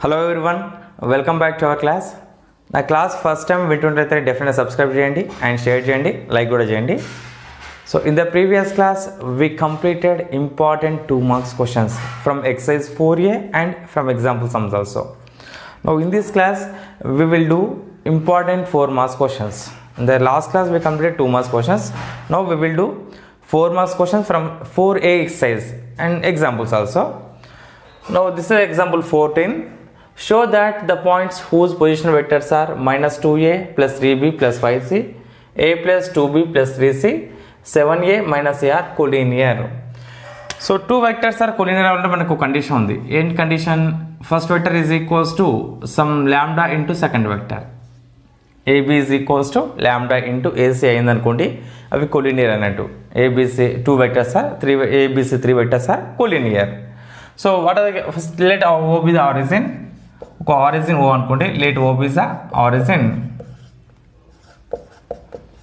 Hello everyone, welcome back to our class. నా class first time వింటుంటే డెఫినెట్గా subscribe చేయండి అండ్ షేర్ చేయండి, లైక్ కూడా చేయండి. So in the previous class we completed important 2 marks questions from exercise 4A and from example sums also. Now in this class we will do important 4 marks questions. In the last class we completed 2 marks questions. Now we will do 4 marks questions from 4A exercise and examples also. Now this is example 14. Show that the points whose position vectors are minus 2a plus 3b plus 5c, a plus 2b plus 3c, 7a minus a are collinear. So two vectors are collinear అంటే మనకు condition ఉంది. ఏంటి condition? First vector is equals to some lambda into second vector. ab is equals to lambda into ac అయింది అనుకోండి, అవి collinear అన్నట్టు. abc 2 vectors are 3 vectors are collinear. So what are the first let O be the origin. ఒక origin O అనుకోండి, let O be the origin,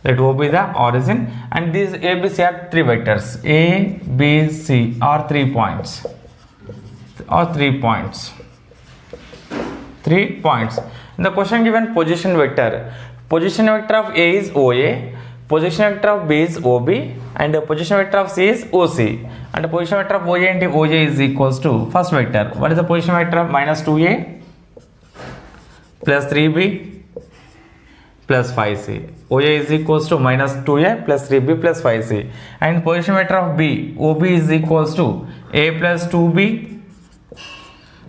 let O be the origin, and these ABC are 3 vectors. A, B, C are 3 points. 3 points. In the question given position vector of A is OA, position vector of B is OB, and the position vector of C is OC, and the position vector of OA and OJ is equals to first vector. What is the position vector of minus 2A plus 3b plus 5c? OA is equals to minus 2a plus 3b plus 5c, and position vector of B, OB is equals to a plus 2b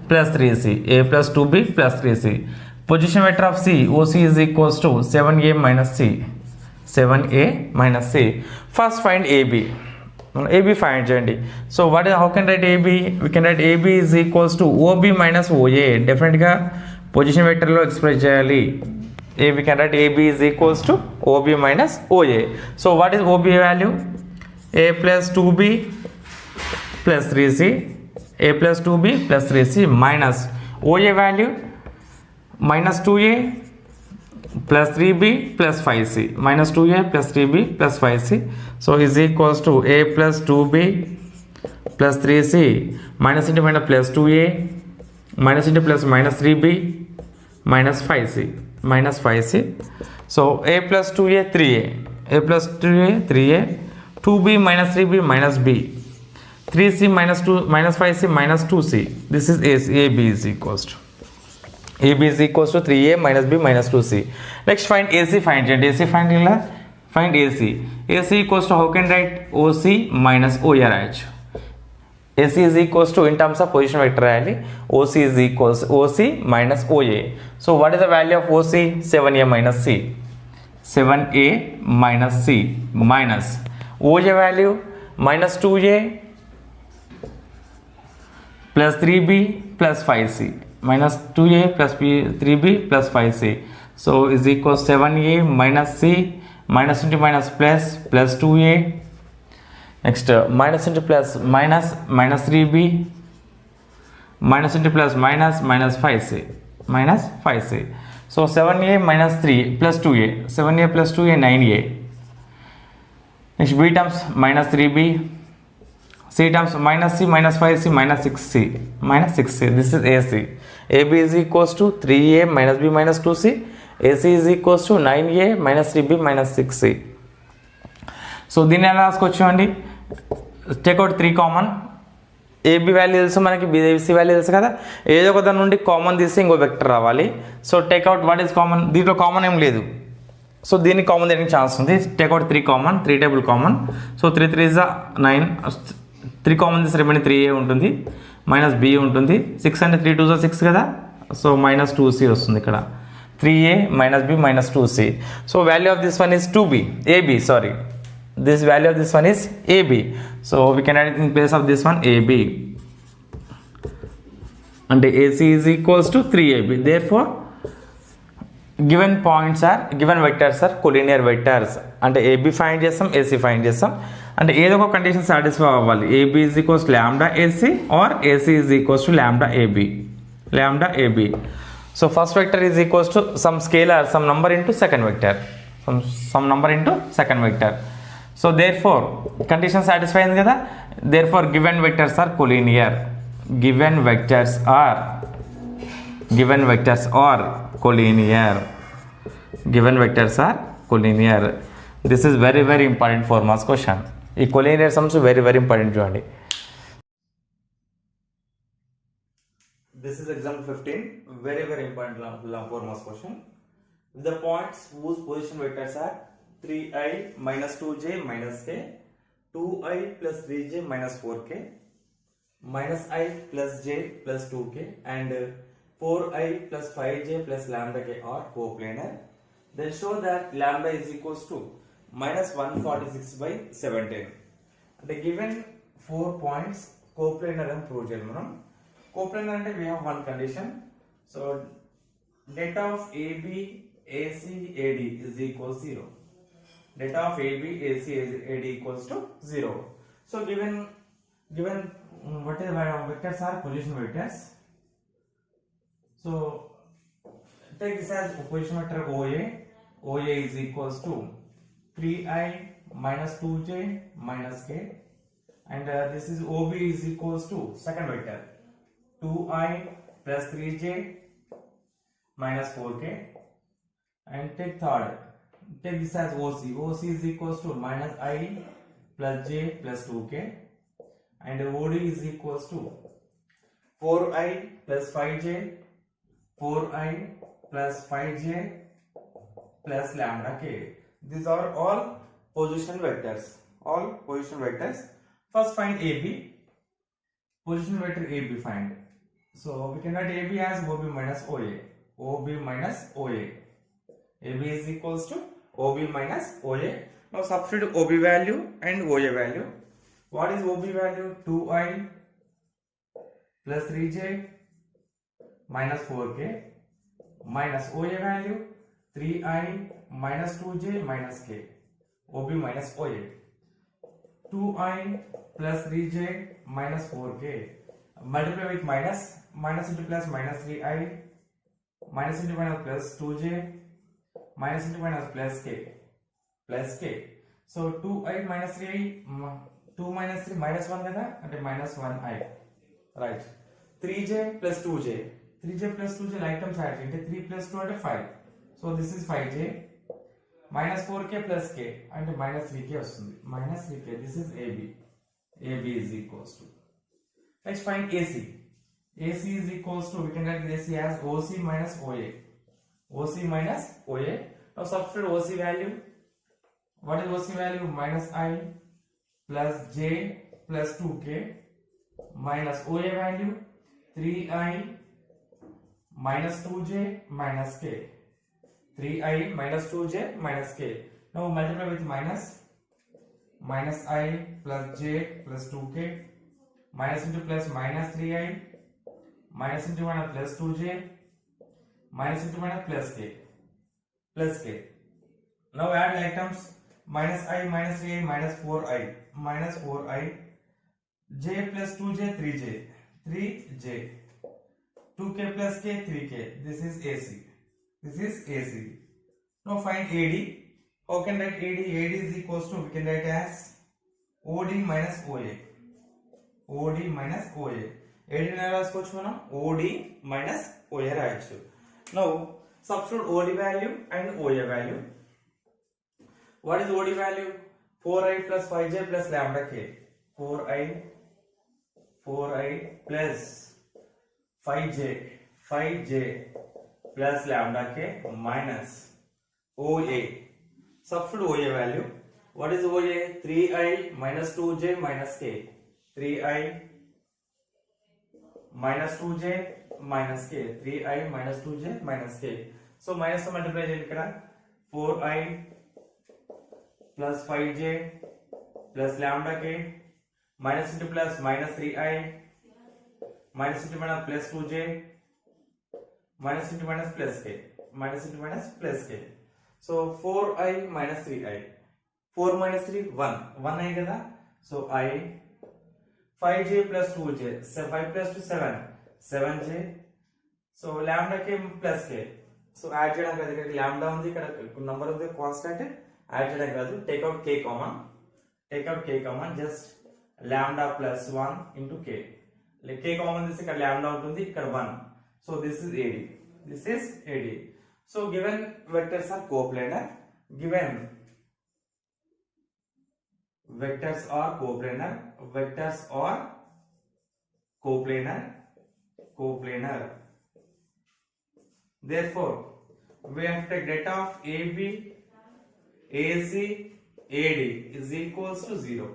plus 3c, a plus 2b plus 3c. Position vector of C, OC is equals to 7a minus c, 7a minus c. First find AB. AB find చేయండి. So what is, how can write AB? We can write AB is equals to OB minus OA. డెఫినెట్గా position వెక్టర్లో express చేయాలి. we can write AB is equals to OB minus OA. So what is OB value? A plus 2B plus 3C, A plus 2B plus 3C minus OA value minus 2A plus 3B plus 5C, minus 2A plus 3B plus 5C. So is equals to A plus 2B plus 3C minus into minus plus 2A minus into plus minus 3b minus 5c. So a plus 2a 3a, a plus 2a 3a, 2b minus 3b minus b, 3c minus 2 minus 5c minus 2c. This is ab is equals to 3a minus b minus 2c. Next find AC. Find AC. AC equals to, how can write OC minus ORH. AC is equals to, in terms of position vector రాయాలి, OC is equals OC minus OA. So what is the value of OC? 7a minus c, 7a minus c minus OA value minus 2a plus 3b plus 5c, minus 2a plus 3b plus 5c. So is equals 7a minus c minus into minus plus 2a. Next minus into plus minus 3b minus into plus minus 5c. So 7a minus 3 plus 2a, 7a plus 2a 9a. Next b terms minus 3b, c terms minus c minus 5c minus 6c. This is AC. AB is equals to 3a minus b minus 2c. AC is equals to 9a minus 3b minus 6c. So దీన్ని ఎలా రాసుకోవచ్చు అండి? Takeout 3 common. AB value తెలుసు మనకి, BC value తెలుసు కదా, ఏదో ఒక దాని నుండి కామన్ తీసి ఇంకో వెక్టర్ రావాలి. So take out what is common? దీంట్లో కామన్ ఏం లేదు, సో దీనికి కామన్ దేనికి ఛాన్స్ ఉంది. Take out 3 common, 3 table common. So 3 3 is 9, 3 common తీసి రిమైనింగ్ 3a ఉంటుంది, మైనస్ b ఉంటుంది. 6 అంటే 3 2 6 కదా, సో మైనస్ 2c వస్తుంది ఇక్కడ. 3a minus b minus 2c. So value of this one is 2b, ab, sorry. This value of this one is AB. So we can write in place of this one AB. And AC is equals to 3AB. Therefore, given vectors are collinear vectors. And AB find chesam, AC find chesam. And ఏదో ఒక condition satisfy అవ్వాలి. AB is equals to lambda AC or AC is equals to lambda AB. So first vector is equals to some scalar, some number into second vector. Some number into second vector. So therefore condition satisfied కదా, therefore given vectors are collinear. given vectors are collinear. Given vectors are collinear. This is very very important for mass question. ఈ collinear sums very very important చూడండి. This is example 15, very very important for mass question. The points whose position vectors are 3i minus 2j minus k, 2i plus 3j minus 4k, minus i plus j plus 2k, and 4i plus 5j plus lambda k are coplanar. Then show that lambda is equals to minus 146 by 17. The given 4 points coplanar and prove చేయాలి మనం. Coplanar అంటే we have one condition. So data of AB, AC, AD is equals 0. Data of AB, AC, AD equals to 0. So given what is vectors are position vectors. So take this as position vector OA. OA is equals to 3i minus 2j minus k, and this is OB is equals to second vector 2i plus 3j minus 4k, and take third, take this as OC. OC is equals to minus I plus j plus 2k, and OD is equals to 4i plus 5j, 4i plus 5j plus lambda k. These are all position vectors. All position vectors. First find AB. Position vector AB find. So we can write AB as OB minus OA. OB minus OA. AB is equals to OB minus OA. Now substitute OB value and OA value. What is OB value? 2i plus 3j minus 4k, minus OA value 3i minus 2j minus k. OB minus OA. 2i plus 3j minus 4k. Multiply with minus. Minus into plus minus 3i. Minus into minus plus 2j. Minus into minus plus k. Plus k. So 2i minus 3i. 2 minus 3 minus 1 kada? And minus 1i. Right. 3j plus 2j. 3j plus 2j like terms add. 3 plus 2 and 5. So this is 5j. Minus 4k plus k and minus 3k వస్తుంది. Minus 3k. This is AB. AB is equals to. Let's find AC. AC is equals to, we can write AC as OC minus OA. OC minus OA. Now substitute OC value. What is OC value? Minus I plus j plus 2k minus OA value 3i minus 2j minus k. 3i minus 2j minus k. Now multiply with minus. Minus I plus j plus 2k. Minus into plus minus 3i. Minus into minus plus 2j. Minus into minus plus k. Plus k. Now add like terms. Minus I minus 3i minus 4i. Minus 4i. J plus 2j 3j. 3j. 2k plus k 3k. This is AC. This is AC. Now find AD. How can write AD? AD is equals to, we can write as OD minus OA. OD minus OA. AD రాసుకోవచ్చు మనం. OD minus OA రాయొచ్చు. Now substitute OD value and OA value. What is OD value? 4i plus 5j plus lambda k. 4i plus 5j plus lambda k minus OA. Substitute OA value. What is OA? 3i minus 2j minus k. 3i minus 2j minus k. 3i minus 2j minus k. So minus multiply చేయాలి ఇక్కడ. 4i plus 5j plus lambda k minus into plus minus 3i minus into minus plus 2j minus into minus plus k. Minus into minus plus k. So 4i minus 3i. 4 minus 3 1. 1 అయ్యి కదా. So I 5j plus 2j. 5 plus 2 7. 7j. So lambda k plus k. So add చేయడం కాదు, ఇక్కడ lambda ఉంది, ఇక్కడ number ఉంది constant. Add చేయడం కాదు. Take out k common. Just lambda plus 1 into k. k common తీసి ఇక్కడ lambda ఉంటుంది, ఇక్కడ 1. So this is AD. This is AD. So given vectors are coplanar. Given vectors are coplanar. Vectors are coplanar. Therefore, we have to take data of AB, AC, AD is equals to 0.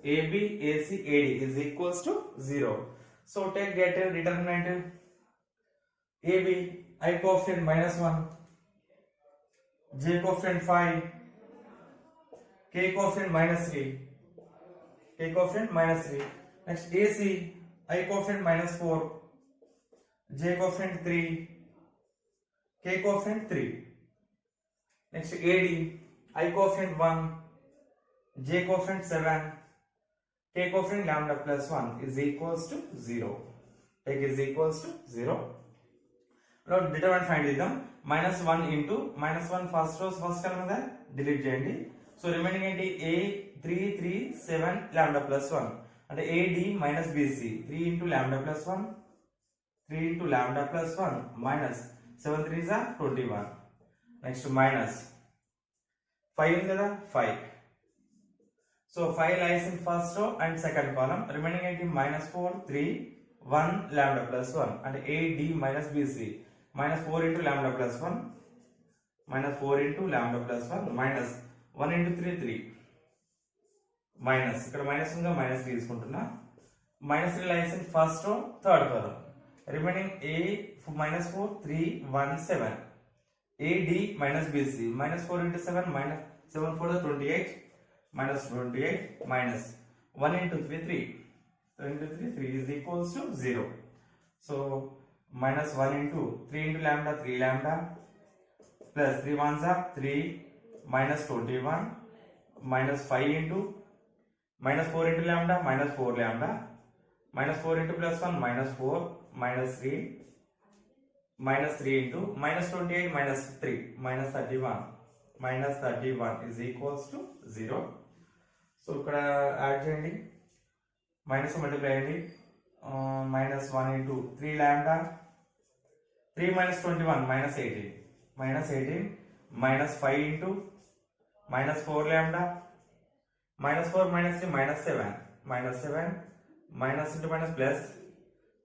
AB, AC, AD is equals to 0. So take data determinant AB, I coefficient -1, J coefficient 5, K coefficient -3, K coefficient -3. Next AC, I coefficient -4, J coefficient 3, K coefficient 3. Next AD, I coefficient 1, J coefficient 7, K coefficient lambda plus 1 is equals to 0. Take is equals to 0. Now determinant find చేద్దాం. -1 into -1 first row first column కదా delete చేయండి. So remaining ఏంటి A 3 3 7 lambda plus 1 అంటే AD minus BC 3 into lambda plus 1 3 into lambda plus 1 minus 7 3s are 21. Next minus 5 ఉంది కదా 5. So 5 lies in first row and second column. Remaining ఏంటి -4 3 1 lambda plus 1 అంటే AD minus BC minus 4 into lambda plus 1 minus 4 into lambda plus 1 minus 1 into 3 3 minus ఇక్కడ minus ఉందా minus తీసుకుంటున్నా -3 lies in first row third column. Remaining A -4 3 1 7 AD minus BC -4 into 7 minus 7 4 28 minus 28 minus 1 into 3 3 so into 3 3 is equals to 0. So minus 1 into 3 into lambda 3 lambda plus 3 ones are 3 minus 21 minus 5 into minus 4 into lambda minus 4 lambda minus 4 into plus 1 minus 4 minus 3 minus 3 into minus 28 minus 3 minus 31 is equals to 0. So ఇక్కడ add చేయండి minus multiply చేయండి minus 1 into 3 lambda 3 minus 21 minus 18 minus 5 into minus 4 lambda minus 4 minus 3 minus 7 minus into minus plus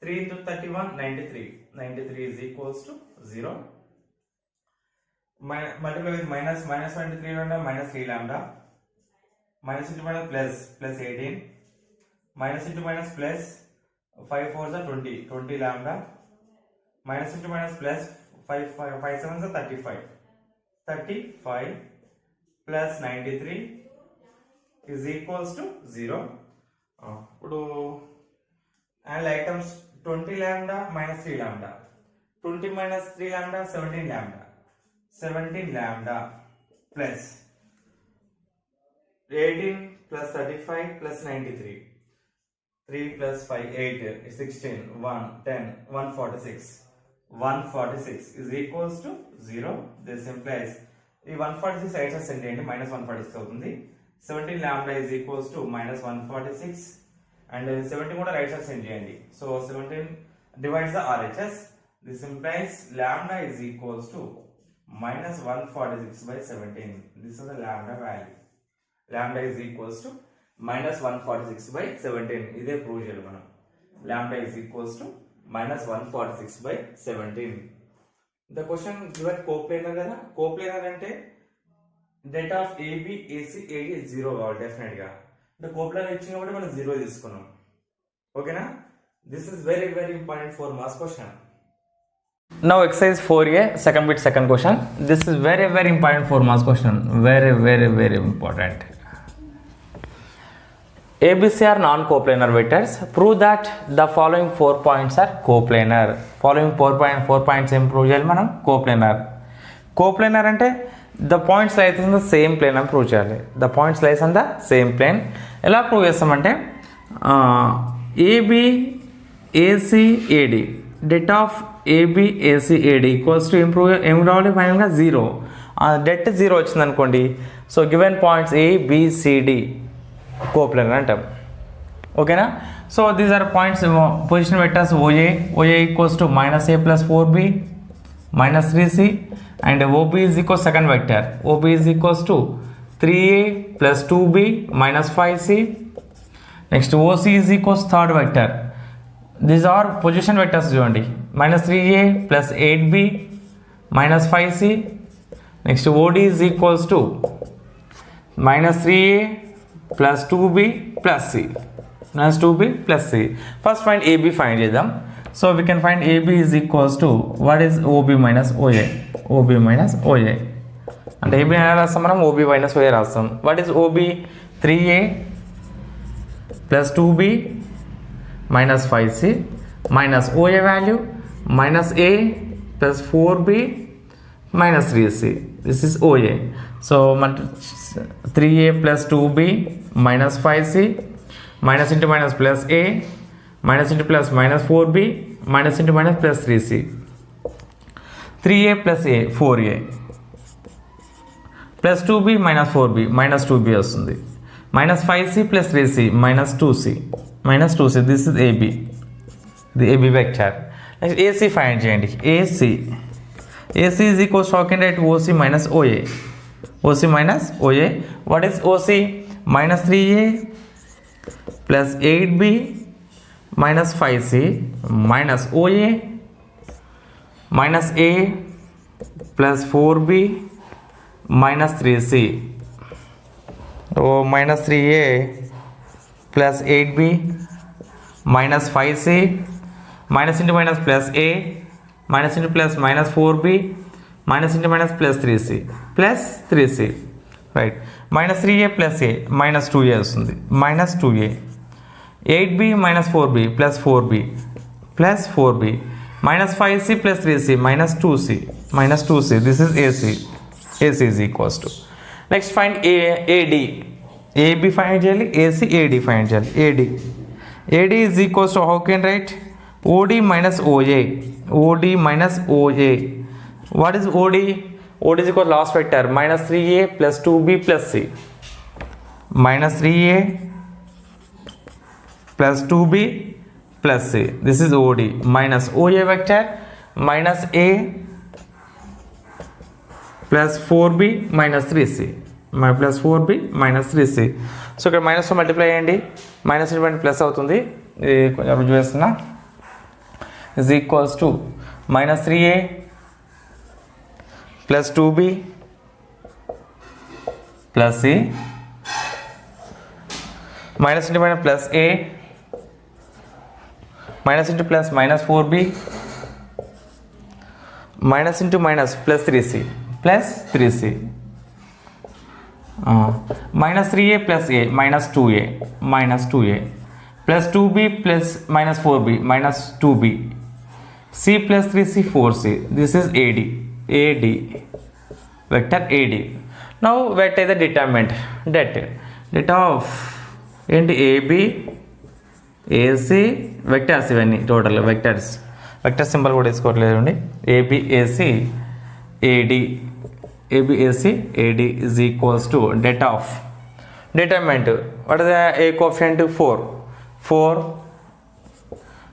3 into 31 93 is equals to 0. Multiply with minus 1 into 3 lambda minus 3 lambda minus into minus plus 18 minus into minus plus 5 4s are 20 lambda minus into minus plus 5 7s are 35 plus 93 is equals to 0. ఇప్పుడు and items 20 lambda minus 3 lambda 20 minus 3 lambda 17 lambda plus 18 plus 35 plus 93 3 plus 5 8 16 1 10 146 is equals to 0. This implies the 146 right side send చేయండి minus 146 అవుతుంది 17 lambda is equals to minus 146 and 17 కూడా right side send చేయండి. So 17 divides the RHS. This implies lambda is equals to minus 146 by 17. This is the lambda value. Lambda is equals to minus 146 by 17. ఇదే prove చేయాలి మనం. Lambda is equals to minus 146 by 17. The question given coplanar కదా, coplanar అంటే data of AB, AC, AD is 0 కావాలి definite గా. The coplanar ఇచ్చినప్పుడు మనం 0 తీసుకున్నాం. ఓకేనా? This is very very important for mass question. Now exercise 4A second bit second question. This is very very important for mass question. Very very very important. ABC are non-coplanar vectors. Prove that the following 4 points are coplanar. Following 4 points em prove cheyali manam coplanar. Coplanar ante the points lies in the same plane అని prove cheyali. The points lies on the same plane. ఎలా prove చేస్తామంటే AB AC AD det of AB AC AD equals to improve ఏం రావాలి final గా 0. det 0 వచ్చింది అనుకోండి. So given points A B C D coplanar అంటాం. ఓకేనా? So these are points, position vectors OA equals to minus A plus 4B minus 3C, and OB is equals second vector, OB is equals to 3A plus 2B minus 5C. Next OC is equals third vector. These are position vectors చూడండి, minus 3A plus 8B minus 5C. Next OD is equals to minus 3A plus 2B plus C. Minus 2B plus C. First find AB, find చేద్దాం. So we can find AB is equals to, what is OB minus OA? OB minus OA. అంటే AB ఎలా రాస్తాం మనం? OB minus OA రాస్తాం. What is OB? 3A plus 2B minus 5C minus OA value minus A plus 4B minus 3C. This is OA. So 3A plus 2B minus 5C minus into minus plus A minus into plus minus 4B minus into minus plus 3C. 3A plus A 4A plus 2B minus 4B minus 2B వస్తుంది. Minus 5C plus 3C minus 2C minus 2C. This is AB, the AB vector. Next AC find చేయండి. AC is equals to, how can write OC minus OA? OC minus OA. What is OC? Minus 3A plus 8B minus 5C minus OA minus A plus 4B minus 3C. Oh, minus 3A plus 8B minus 5C minus into minus plus A minus into plus minus 4B minus into minus plus 3C, right? Minus 3A plus A minus 2A వస్తుంది, minus 2A. 8B minus 4B plus 4B minus 5C plus 3C minus 2C. This is AC. AC is equals to. Next find AD. AB find చేయాలి, AC AD find చేయాలి. AD is equals to, how can write? OD minus OA. OD minus OA. What is OD? OD is equal to last vector, minus 3A plus 2B plus C. Minus 3A plus 2B plus C. This is OD. Minus OA vector minus A plus 4B minus 3C. Plus 4B minus 3C. So ఇక్కడ minus తో multiply చేయండి, minus ఇటువంటి plus అవుతుంది, కొంచెం రుజువు చేస్తున్నా. is equals to minus 3A plus 2B plus C minus into minus plus A minus into plus minus 4B minus into minus plus 3C minus 3A plus A minus 2A plus 2B plus minus 4B minus 2B C plus 3C 4C. This is AD vector AD. Now what is the determinant? Det of ఏంటి AB AC vectors, ఇవన్నీ total vectors symbol కూడా వేసుకోవట్లేదండి. AB AC AD is equals to det of determinant. What is the A coefficient? 4.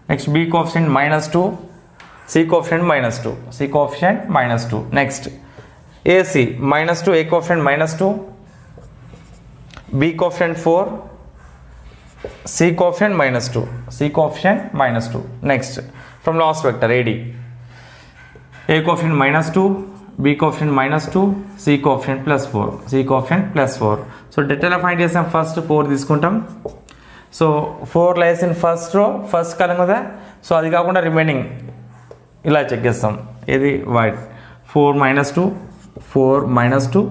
Next B coefficient minus 2, C coefficient minus 2. Next AC minus 2, A coefficient minus 2, B coefficient 4, C coefficient minus 2. Next from last vector AD, A coefficient minus 2, B coefficient minus 2, C coefficient plus 4. So detail find చేసాం. First 4 తీసుకుంటాం. So 4 lies in first row, first కాలం కదా. So అది కాకుండా remaining ఇలా check చేస్తాం. ఇది wide 4 minus 2 minus 2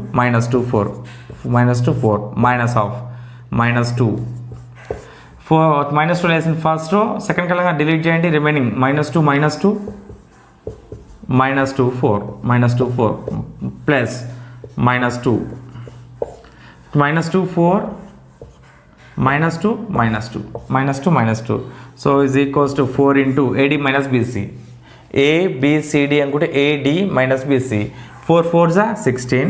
4 minus half minus 2 4 minus 2 lies in first row. Second కాలంగా delete చేయండి, remaining minus 2 4 plus minus 2 4 minus 2. So is equals to 4 into AD minus BC. A B C D అనుకుంటే AD minus BC. 4 4s are 16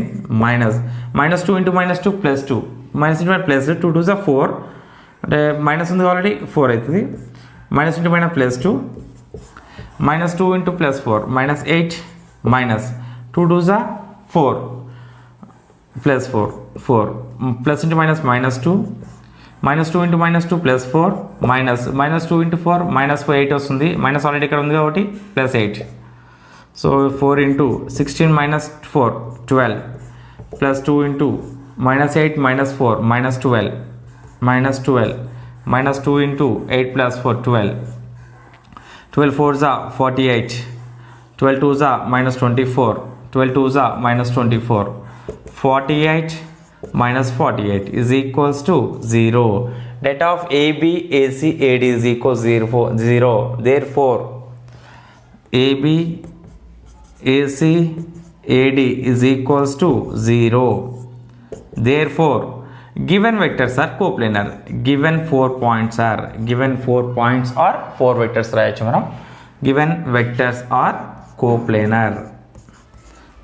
minus 2 into minus 2 plus 2 minus into plus 2 2s are 4 అంటే minus ఉంది already 4 అవుతుంది. Minus into minus plus 2, minus 2 into plus 4, minus 8, minus 2 2s are 4, plus 4, plus into minus minus 2, minus 2 into minus 2 plus 4, minus 2 into 4, minus 4 8 వస్తుంది, minus already ఇక్కడ ఉంది కాబట్టి plus 8. So 4 into 16 minus 4 12, plus 2 into minus 8 minus 4 minus 12, minus 2 into 8 plus 4 12, 12 4s are 48, 12 2s are minus 24, 12 2s are minus 24, 48 minus 48 is equals to 0. Data of AB, AC, AD is equals 0. Therefore, AB, AC, AD is equals to 0. Therefore, given vectors are coplanar. Given 4 points are or 4 vectors రాయొచ్చు మనం. Given vectors are coplanar.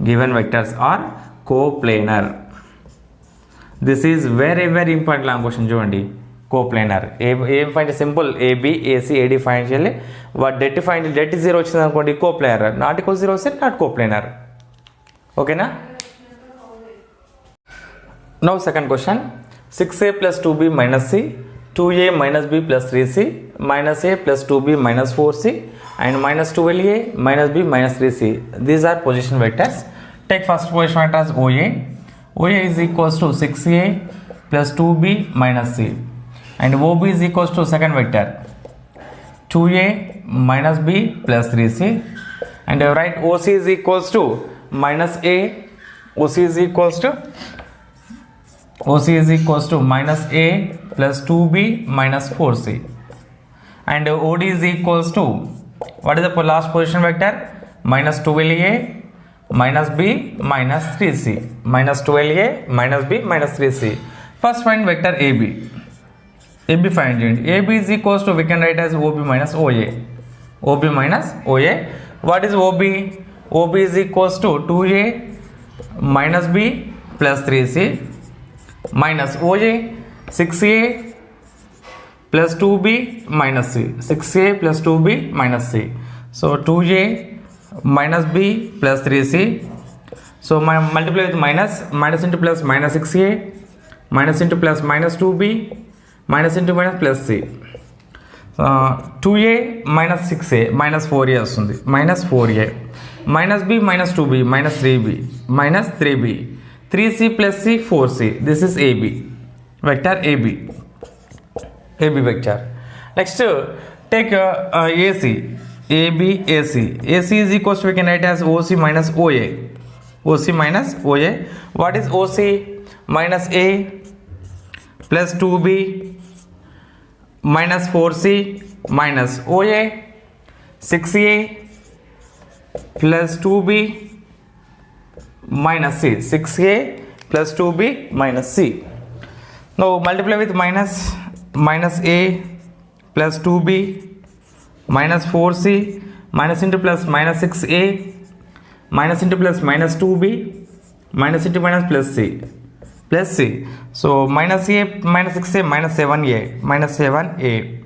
Given vectors are coplanar. This is very very important long question చూడండి. coplanar. ఏం find simple AB, AC, AD find చేయాలి. What debt find debt 0 వచ్చింది అనుకోండి coplanar. Not equal 0 వస్తే not coplanar. ఓకేనా? Now second question. 6a plus 2b minus c, 2a minus b plus 3c, minus a plus 2b minus 4c, and minus 12a minus b minus 3c. These are position vectors. Take first position vector as OA. OA is equals to 6a plus 2b minus c. And OB is equals to second vector 2a minus b plus 3c. And write OC is equals to minus a. OC is equals to minus a plus 2b minus 4c, and OD is equals to, what is the last position vector? Minus 12a minus b minus 3c, minus 12a minus b minus 3c. First find vector AB. AB find it. AB is equals to, we can write as OB minus OA. OB minus OA. What is OB? OB is equals to 2a minus b plus 3c minus OA 6a plus 2b minus c. 6a plus 2b minus c. So 2a minus b plus 3c. So multiply with minus into plus minus 6a, minus into plus minus 2b, minus into minus plus c. 2a minus 6a minus 4a వస్తుంది, minus 4a, minus b minus 2b minus 3b minus 3b, 3c plus c 4c. This is AB, vector AB vector. Next take AC, AB, AC. AC is equals to, we can write as OC minus OA. OC minus OA. What is OC? Minus A plus 2B minus 4c minus OA 6a plus 2b minus c. 6a plus 2b minus c. Now multiply with minus a plus 2b minus 4c, minus into plus minus 6a, minus into plus minus 2b, minus into minus plus c, plus c. So minus a minus 6a minus 7a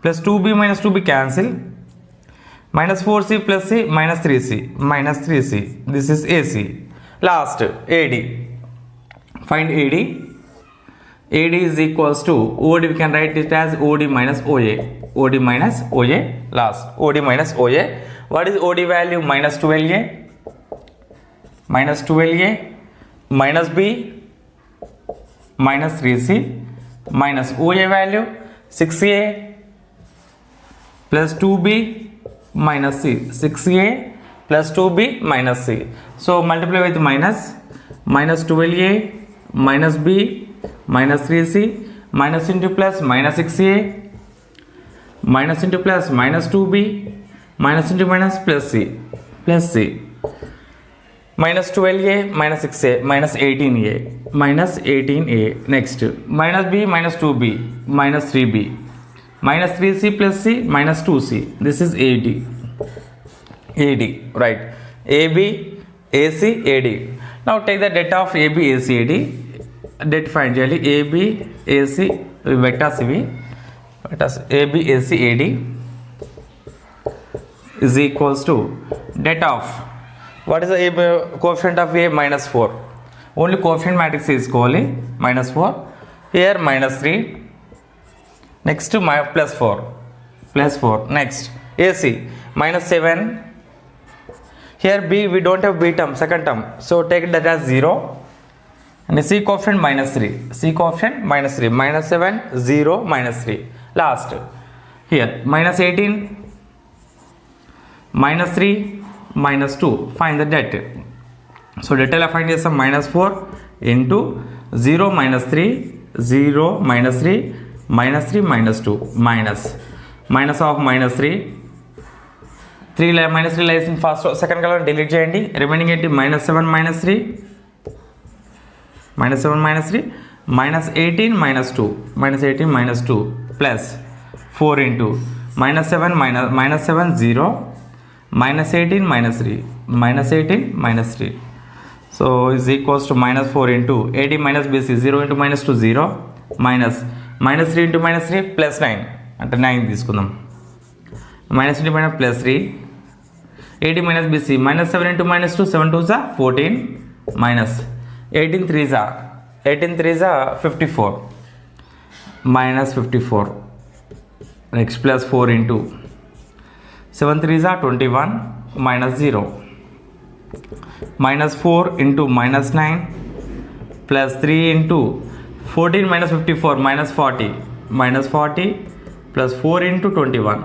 plus 2b minus 2b cancel, minus 4c plus c minus 3c. This is AC. Last AD. Find AD. AD is equals to OD. We can write it as OD minus OA. OD minus OA. Last OD minus OA. What is OD value? Minus 12a minus b minus 3c minus OA value 6a plus 2b minus c. 6a plus 2b minus c. So multiply with minus 12a minus b minus 3c minus into plus minus 6a minus into plus minus 2b minus into minus plus c minus 12a minus 6a minus 18a. Next minus b minus 2b minus 3b minus 3c plus c minus 2c. This is AD. Right? AB, AC, AD. Now take the data of AB, AC, AD. Det find చేయాలి AB, AC, vectors ఇవి vectors AB AC AD is equals to det of what is the coefficient of A? -4. Only coefficient matrix తీసుకోవాలి. -4 here -3 next to +4 next AC -7 here B we don't have B term second term so take that as 0 and C coefficient -3 -7 0 -3 last here -18 -3 -2 find the det. So det ఎలా find చేస్తాం -4 into 0 -3 0 -3 -3 -2 minus of -3 -3 lies in first second colour delete చేయండి remaining ఏంటి -7 -3 -7 -3 -18 -2 -18 -2 plus 4 into -7 0 -18 -3 -18 -3 so is equals to -4 into AD minus BC 0 into -2 0 minus -3 into -3 plus 9 అంటే 9 తీసుకుందాం minus into minus plus 3 AD minus BC -7 into -2 7 2 is 14 minus 18 3 is 54 minus 54 next plus 4 into 7 3 is 21 minus 0 minus 4 into -9 plus 3 into 14 minus 54 minus 40 plus 4 into 21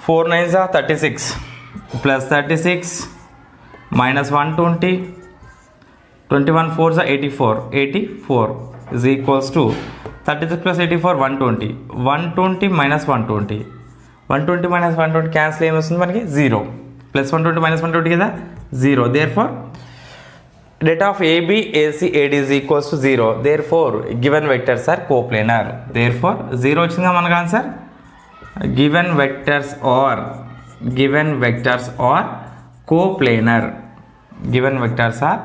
4 9 are 36 plus 36 minus 120 21 4s are 84 is equals to 36 plus 84 120 minus 120 minus 120 cancel ఏమొస్తుంది మనకి 0 plus 120 minus 120 కదా 0 therefore det of AB AC AD is equals to 0 therefore given vectors are coplanar therefore 0 వచ్చిందిగా మనకు answer given vectors are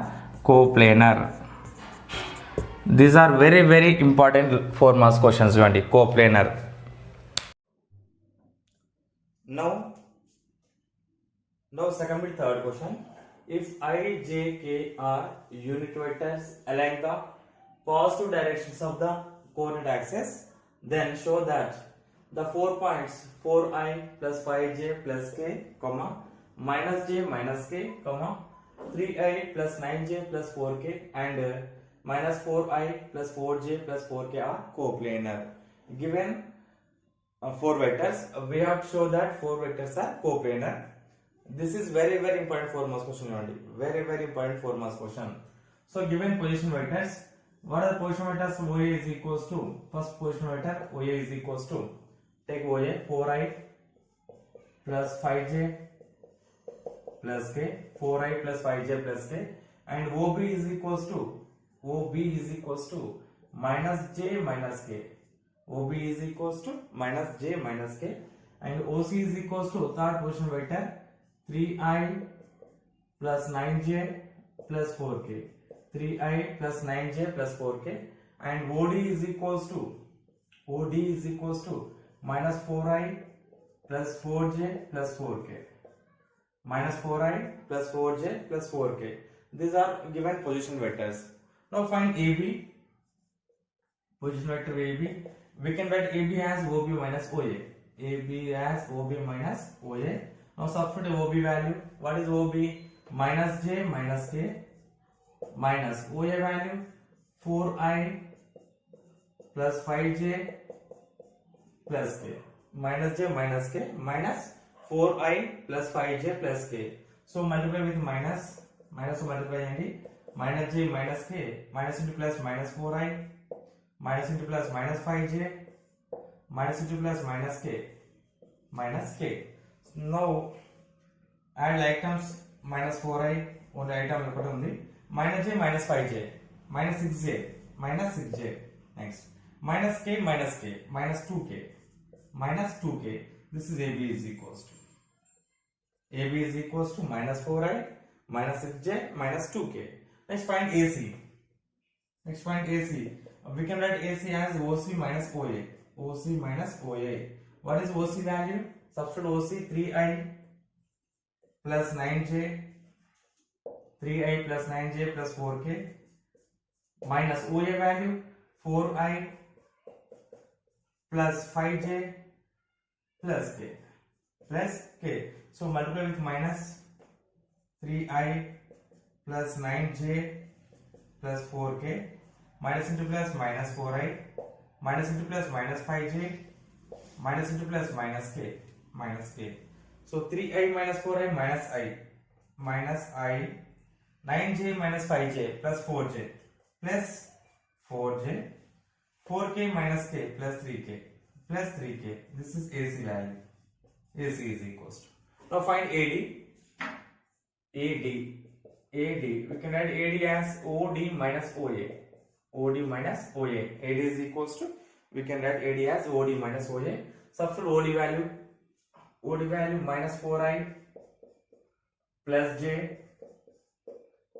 coplanar these are very very important 4 marks questions చూడండి coplanar now second bit third question if I j k are unit vectors along the positive directions of the coordinate axis then show that the 4 points 4i plus 5j plus k comma minus j minus k comma 3i plus 9j plus 4k and minus 4i plus 4j plus 4k are coplanar given 4 vectors we have to show that 4 vectors are coplanar. This is very very important 4 marks question only. Very very important 4 marks question. So given position vectors, what are the position vectors? OA is equals to first position vector OA is equals to take OA 4i plus 5j plus k 4i plus 5j plus k and OB is equals to minus j minus k. OB is equals to minus j minus k and OC is equals to third position vector 3i plus 9j plus 4k 3i plus 9j plus 4k and OD is equals to minus 4i plus 4j plus 4k minus 4i plus 4j plus 4k. These are given position vectors. Now find AB, position vector AB. We can write AB as OB minus OA. AB as OB minus OA. Now substitute OB value. What is OB? Minus j minus k minus OA value 4i plus 5j plus k minus j minus k minus 4i plus 5j plus k. So multiply with minus multiply and minus j minus k minus into plus minus 4i minus into plus minus 5j minus into plus minus k. Now add like terms minus 4i only item ఒకటి ఉంది minus j minus 5j minus 6j next minus k minus 2k this is AB is equals to minus 4i minus 6j minus 2k. Next find AC We can write AC as OC minus OA. OC minus OA. What is OC value? Substitute OC 3I plus 9J. 3I plus 9J plus 4K minus OA value 4I plus 5J plus K. So multiply with minus 3I plus 9J plus 4K minus into plus minus 4I minus into plus minus 5J minus into plus minus K. So 3I minus 4I minus I 9J minus 5J plus 4J plus 4K minus K plus 3K. This is AC value. AC is equals to. Now find AD. We can write AD as OD minus OA. AD is equals to, we can write AD as OD minus OA. Substitute OD value minus 4I plus J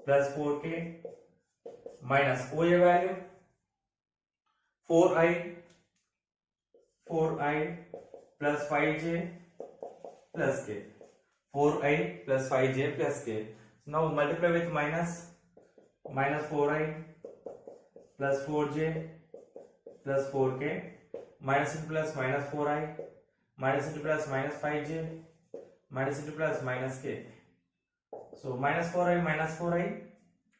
plus 4K minus OA value 4I plus 5J plus K. 4I plus 5J plus K. So now multiply with minus 4I plus 4J plus 4K minus into plus minus 4I minus into plus minus 5J minus into plus minus K. So minus 4I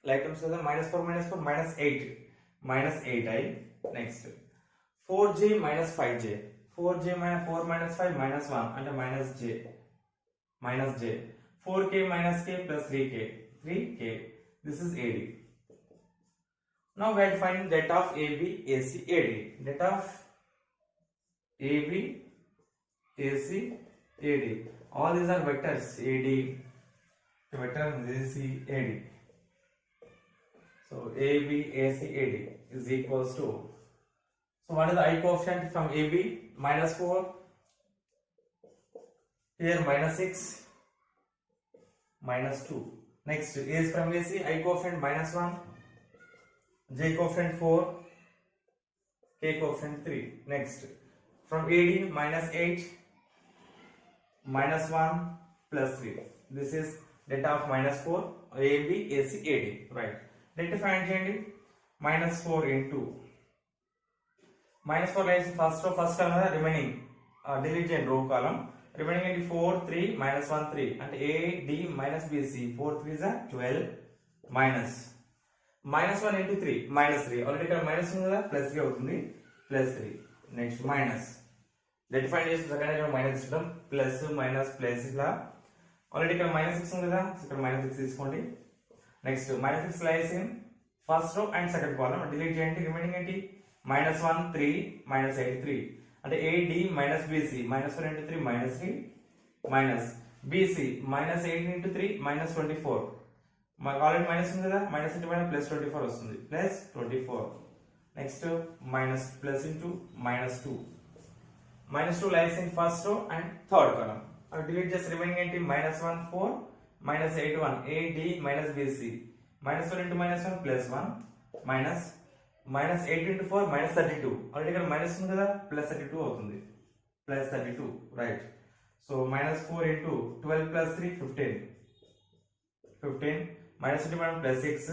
like terms minus 4 minus 8 minus 8I. Next 4J minus 5J. 4J minus 4 minus 5 minus 1 and minus J. 4K minus K plus 3K. This is AD. Now we have to find that of AB, AC, AD. That of AB, AC, AD. All these are vectors. AD, vector AC, AD. So AB, AC, AD is equals to. So what is the I coefficient from AB? Minus 4. Here minus 6. Minus 2. Next is from AC. I coefficient minus 1. J coefficient 4. K coefficient 3. Next from AD minus 8. Minus 1 plus 3. This is data of minus 4. AB, AC, AD. Right. Rectify and change minus 4 into minus 4 lies first row, first column remaining delete and row column remaining into 4 3 minus 1 3 and A D minus BC 4 3 is 12 minus 1 into 3 minus 3 already minus plus 3 అవుతుంది plus 3 next minus rectify చేసిన second minus ఇస్తాం plus minus plus ఇలా already ఇక్కడ minus 6 ఉంది కదా ఇక్కడ minus 6 తీసుకోండి next minus 6 lies in first row and second column delete చేయండి రిమైనింగ్ ఏంటి minus 1 3 minus 8 3 అంటే AD minus BC minus 4 into 3 minus 3 minus BC minus 8 into 3 minus 24 already minus ఉంది కదా మైనస్ ఇంటూ మైనస్ ప్లస్ 24 వస్తుంది plus 24 next minus plus into minus 2 lies in first row and third column అవి delete చేసి remaining ఏంటి minus 1 4 minus 8 1 AD minus BC minus 4 into minus 1 plus 1 minus 8 into 4 minus 32 already ఇక్కడ minus ఉంది కదా plus 32 అవుతుంది plus 32 right so minus 4 into 12 plus 3 15 minus 21 plus 6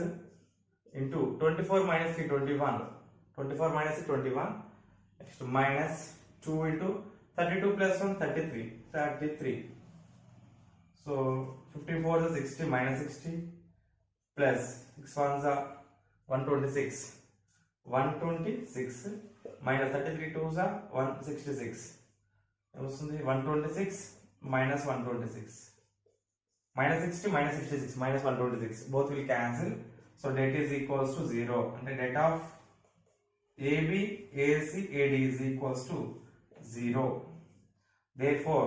into 24 minus 3 24 minus 3 21 next minus 2 into 32 plus 1 33 so 54 is 60 minus 60 plus 6 ones are 126 minus 33 2s are 166 126 minus 126 minus 60 minus 66 minus 126 both will cancel so that is equals to 0 and the data of AB AC AD is equals to 0 therefore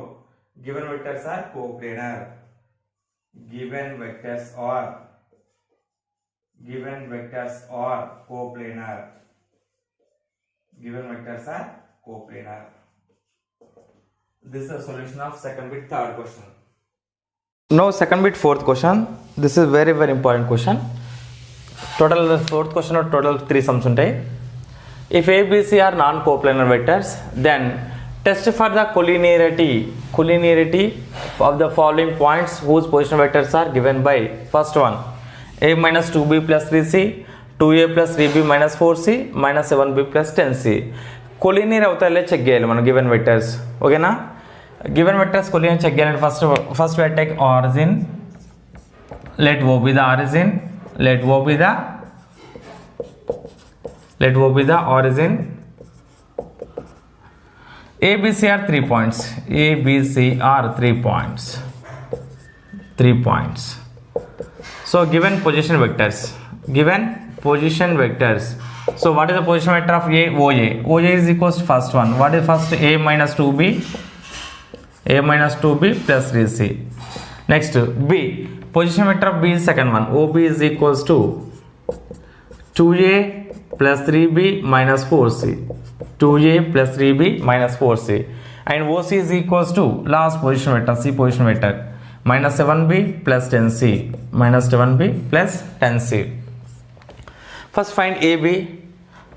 given vectors are coplanar given vectors are coplanar this is the solution of second bit third question. Now second bit fourth question. This is very important question. Total fourth question total 3 sums ఉంటాయి. If A, B, C are non-coplanar vectors, then test for the collinearity of the following points whose position vectors are given by first one A minus 2B plus 3C, 2A plus 3B minus 4C, minus 7B plus 10C. Collinear అవుతాయో check చేయాలి మనం given vectors. ఓకేనా? Given vectors collinear check చేయాలంటే first we take origin. Let O be the origin. Let O be the origin. A, B, C are 3 points. A, B, C are 3 points. 3 points. So given position vectors. So what is the position vector of A? OA. OA is equals to first one. What is first? A minus 2B. A minus 2B plus 3C. Next B. Position vector of B is second one. OB is equals to 2A plus 3B minus 4C. 2A plus 3B minus 4C. And OC is equals to last position vector, C position vector, minus 7B plus 10C. Minus 7B plus 10C. First find AB.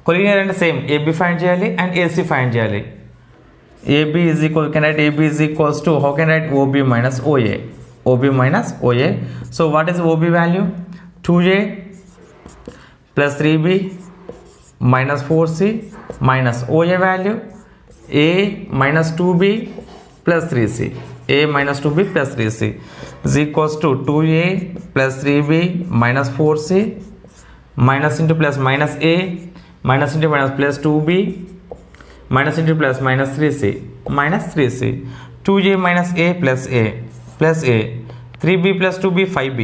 Collinear and same. AB find చేయాలి and AC find చేయాలి. AB is equal, can write AB is equals to, how can write OB minus OA. OB minus OA. So what is OB value? 2A plus 3B minus 4C minus OA value A minus 2B plus 3C. A minus 2B plus 3C is equals to 2A plus 3B minus 4C minus into plus minus A minus into minus plus 2B minus into plus minus 3C minus 3C. 2A minus A plus A plus A. 3B plus 2B 5B.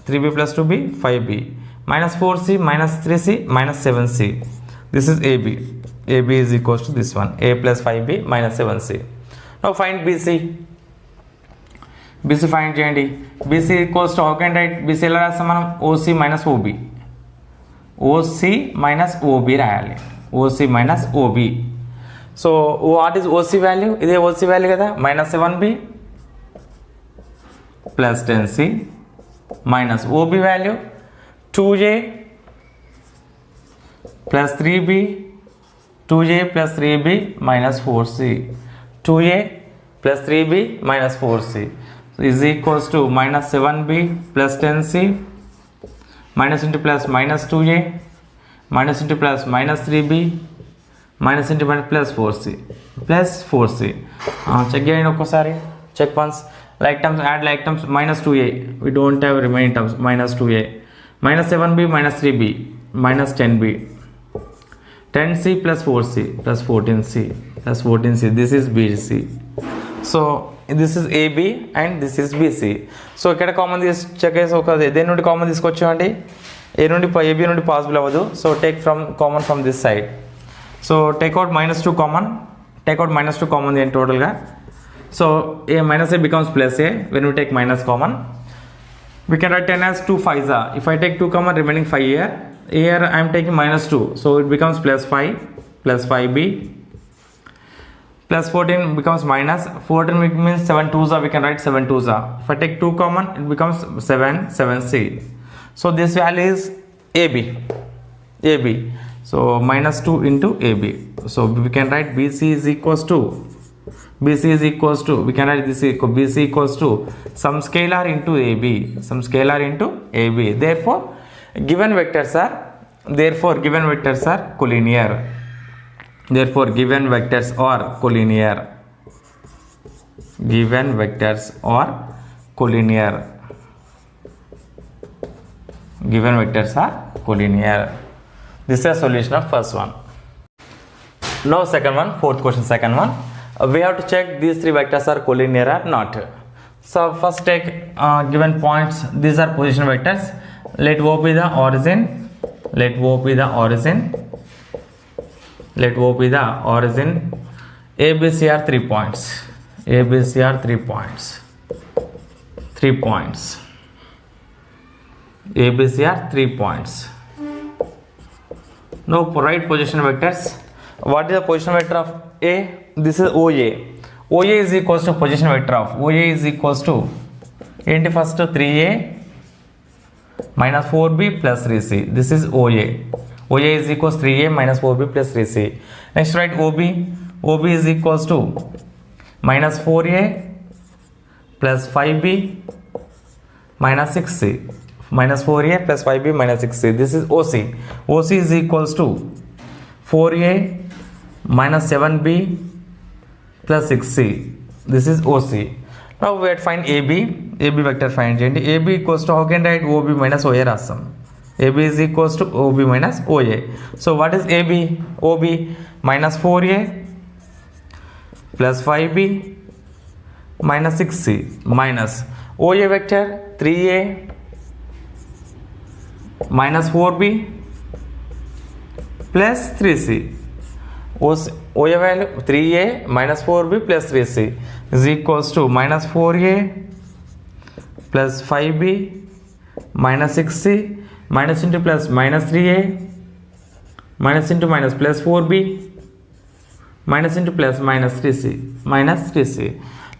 3B plus 2B 5B minus 4C minus 3C minus 7C. This is AB. AB is equals to this one. A plus 5B minus 7C. Now find BC. BC find చేయండి. BC equals to, how can write BC ఎలా రాస్తాం మనం? OC minus OB. OC minus OB రాయాలి. OC minus OB. So what is OC value? ఇదే OC value కదా. Minus 7B plus 10C minus OB value 2A plus 3B, 2A plus 3B minus 4C, 2A plus 3B minus 4C is equals to minus 7B plus 10C minus into plus minus 2A minus into plus minus 3B minus into plus 4C plus 4C. Check చేయండి ఒక్కసారి. Check once. Like terms, add like terms, minus 2A. We don't have remaining terms. Minus 2A minus 7B minus 3B minus 10B. 10C plus 4C plus 14C plus 14C. This is BC. So this is AB and this is BC. So ఇక్కడ common check చేసి ఒక దేని నుండి common తీసుకొచ్చామండి? A నుండి AB నుండి possible అవ్వదు. So take from common from this side. So take out minus 2 common. Take out minus 2 common ఏంటి టోటల్గా? So A minus A becomes plus A when we take minus common. We can write 10 as 2 5s are. If I take 2 common, remaining 5 here. Here I am taking minus 2. So it becomes plus 5 plus 5B plus 14 becomes minus 14 means 7 2s are. We can write 7 2s are. If I take 2 common, it becomes 7C. So this value is AB. So minus 2 into AB. So we can write BC is equals to, we can write this equal, BC equals to some scalar into AB. Therefore given vectors are collinear. Given vectors are collinear. This is a solution of first one. Now second one, fourth question, second one. We have to check these three vectors are collinear or not. So first take given points. These are position vectors. Let O be the origin. A, B, C are 3 points. 3 points. A, B, C are 3 points. Now write position vectors. What is the position vector of A? This is OA. OA is equals to position vector of OA is equals to ఏంటి first 3A minus 4B plus 3C. This is OA. OA is equals 3A minus 4B plus 3C. Next write OB. OB is equals to minus 4A plus 5B minus 6C. Minus 4A plus 5B minus 6C. This is OC. OC is equals to 4A minus 7B plus 6C. This is OC. Now we have to find AB. AB vector find చేయండి. AB equals to how can write OB minus OA రాస్తాం. AB is equals to OB minus OA. So what is AB? OB minus 4A plus 5B minus 6C minus OA vector 3A minus 4B plus 3C. OA value 3A minus 4B plus 3C is equals to minus 4A plus 5B minus 6C minus into plus minus 3A minus into minus plus 4B minus into plus minus 3C minus 3C.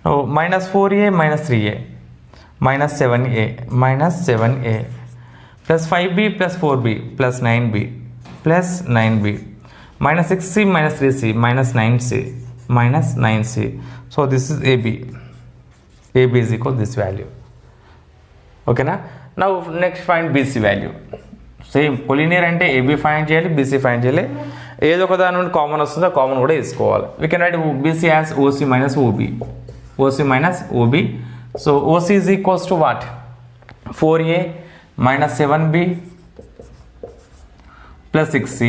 Now minus 4A minus 3A minus 7A minus 7A plus 5B plus 4B plus 9B plus 9B minus 6C minus 3C minus 9C minus 9C. So this is AB. AB is equal to this value. Okay na? Now next find BC value. Same collinear అంటే AB find చేయాలి, BC find చేయాలి. ఏదో ఒక దాని నుండి common వస్తుందో common కూడా తీసుకోవాలి. We can write BC as OC minus OB. OC minus OB. So OC is equals to what? 4A minus 7B plus 6C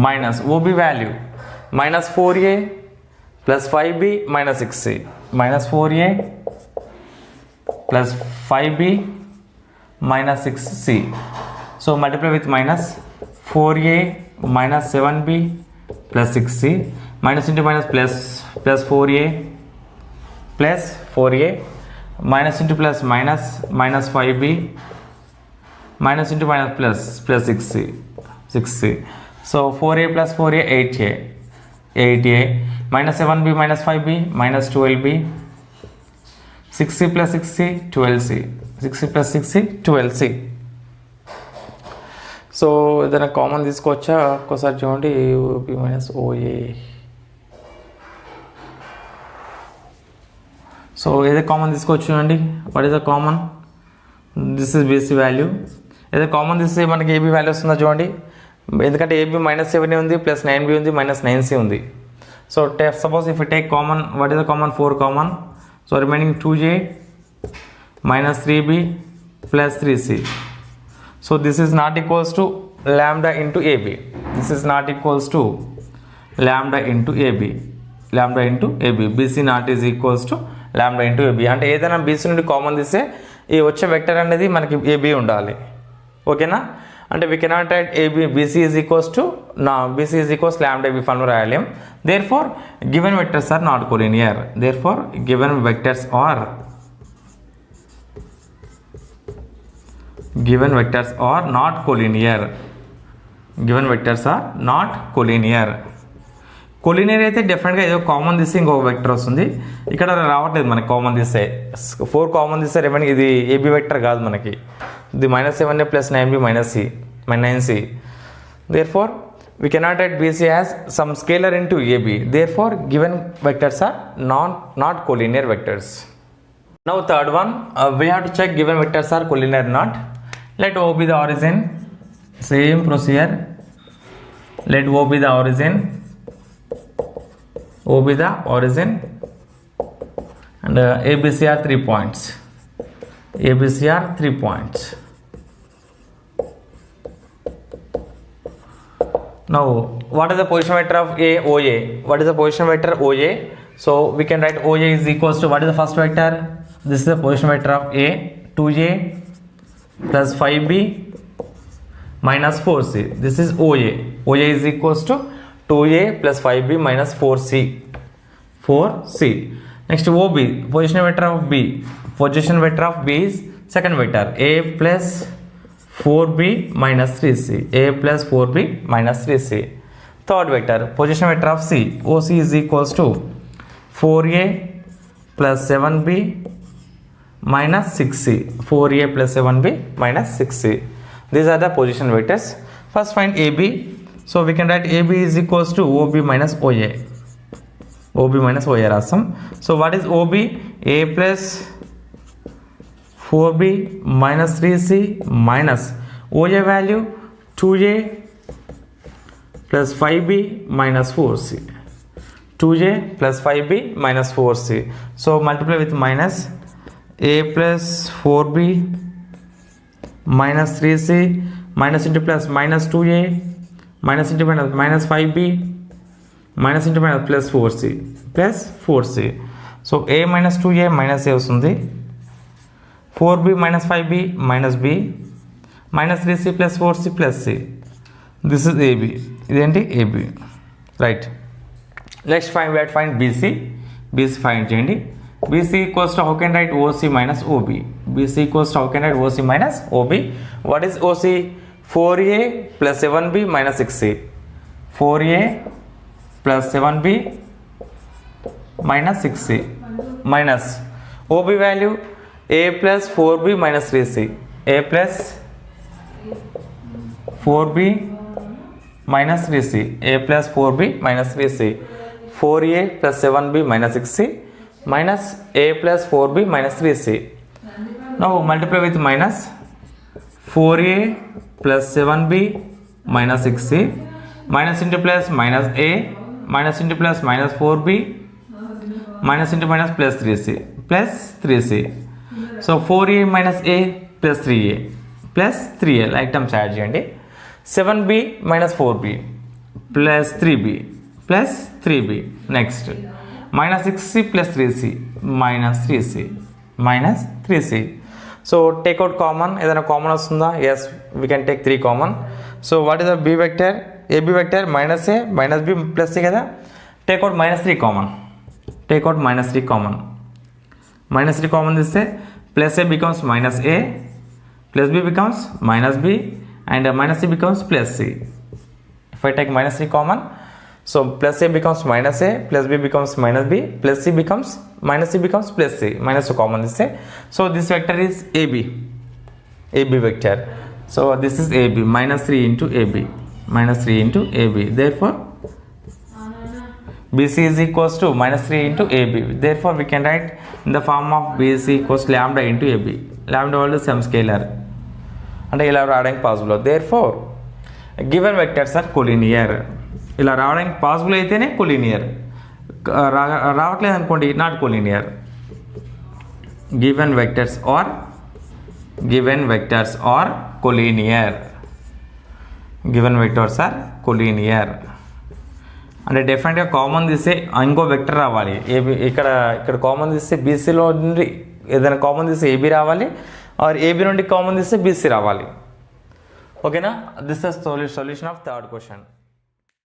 minus OB value minus 4A plus 5B minus 6C minus 4A plus 5B minus 6C. So multiply with minus 4A minus 7B plus 6C minus into minus plus 4A plus 4A minus into plus minus 5B minus into minus plus 6C. So 4A plus 4A 8A minus 7B minus 5B minus 12B 6C plus 6C 12C 6C plus 6C 12C. So ఏదైనా common తీసుకోవచ్చా ఒక్కసారి చూడండి. OB minus OA. So ఏదో common తీసుకోవచ్చు చూడండి. What is the common? This is BC value. ఏదో common తీస్తే మనకి AB వాల్యూ వస్తుందో చూడండి. ఎందుకంటే AB minus 7 ఉంది ప్లస్ 9B ఉంది minus 9C ఉంది. So suppose if you take common, what is the common? 4 common. So remaining 2A minus 3B plus 3C. So this is not equals to lambda into AB. This is not equals to lambda into AB. Lambda into AB. BC not is equals to lambda into AB. అంటే ఏదైనా BC నుండి common తీస్తే ఈ వచ్చే vector అనేది మనకి AB ఉండాలి. ఓకేనా? అంటే we cannot write AB BC is equals to BC is equals lambda AB form రాయలేం. Therefore given vectors are not collinear. Therefore given vectors are not collinear. Given vectors are not collinear. Collinear అయితే డెఫినెట్గా ఏదో common తీస్తే ఇంకొక vector వస్తుంది. ఇక్కడ రావట్లేదు మనకి కామన్ తీస్తే. 4 కామన్ తీస్తే రిమైనింగ్ ఇది AB వెక్టర్ కాదు మనకి. ఇది minus 7A plus 9B minus 9C. Therefore we cannot write BC as some scalar into AB. Therefore given vectors are not collinear vectors. Now third one, we have to check given vectors are collinear or not. Let O be the origin. Same procedure. Let O be the origin. O be the origin. And ABC are 3 points. ABC are 3 points. Now what is the position vector of OA? What is the position vector OA? So we can write OA is equals to, what is the first vector? This is the position vector of A, 2A plus 5B minus 4C. This is OA. OA is equals to 2A plus 5B minus 4C. Next OB, position vector of B. Position vector of B is second vector, A plus 4B minus 3C. A plus 4B minus 3C. Third vector, position vector of C. OC is equals to 4A plus 7B minus 6C. 4A plus 7B minus 6C. These are the position vectors. First find AB. So we can write AB is equals to OB minus OA. OB minus OA rasam. So what is OB? A plus 4B minus 3C minus OA value 2A plus 5B minus 4C. 2A plus 5B minus 4C. So multiply with minus A plus 4B minus 3C minus into plus minus 2A minus into minus minus 5B minus into minus plus 4C plus 4C. So A minus 2A minus A వస్తుంది 4B minus 5B minus B minus 3C plus 4C plus C. This is AB. ఇదేంటి AB, right. Next find BC. BC find చేయండి. BC equals to how can write OC minus OB. BC equals to how can write OC minus OB. What is OC? 4A plus 7B minus 6C. 4A plus 7B minus 6C minus OB value A plus 4B minus 3C. A plus 4B minus 3C. A plus 4B minus 3C. 4A plus 7B minus 6C minus A plus 4B minus 3C. Now multiply with minus 4A plus 7B minus 6C minus into plus minus A minus into plus minus 4B minus into minus plus 3C plus 3C. So 4A minus A plus 3A plus 3A like terms add చేయండి. 7B minus 4B plus 3B plus 3B. Next minus 6C plus 3C minus 3C minus 3C. So take out common. ఏదైనా common వస్తుందా? Yes, we can take 3 common. So what is the B vector? AB vector minus A minus B plus C కదా. Take out minus 3 common. Take out minus 3 common. Minus 3 common తీస్తే plus A becomes minus A plus B becomes minus B and minus C becomes plus C. If I take minus 3 common, so plus A becomes minus A plus B becomes minus B plus C becomes minus C becomes plus C. Minus 2 common this say. So this vector is AB. AB vector. So this is AB minus 3 into AB. Minus 3 into AB. Therefore BC is equals to minus 3 into AB. Therefore we can write in the form of BC equals lambda into AB. Lambda value some scalar. అంటే ఇలా రావడానికి possible. Therefore given vectors are collinear. ఇలా రావడానికి possible అయితేనే collinear, రావట్లేదు అనుకోండి not collinear. Given vectors are collinear. Given vectors are collinear అంటే డెఫినెట్గా కామన్ తీస్తే ఇంకో వెక్టర్ రావాలి. ఏబి ఇక్కడ కామన్ తీస్తే బీసీలో నుండి ఏదైనా కామన్ తీస్తే ఏబీ రావాలి, ఆర్ ఏబీ నుండి కామన్ తీస్తే బీసీ రావాలి. ఓకేనా? This is solution of third question.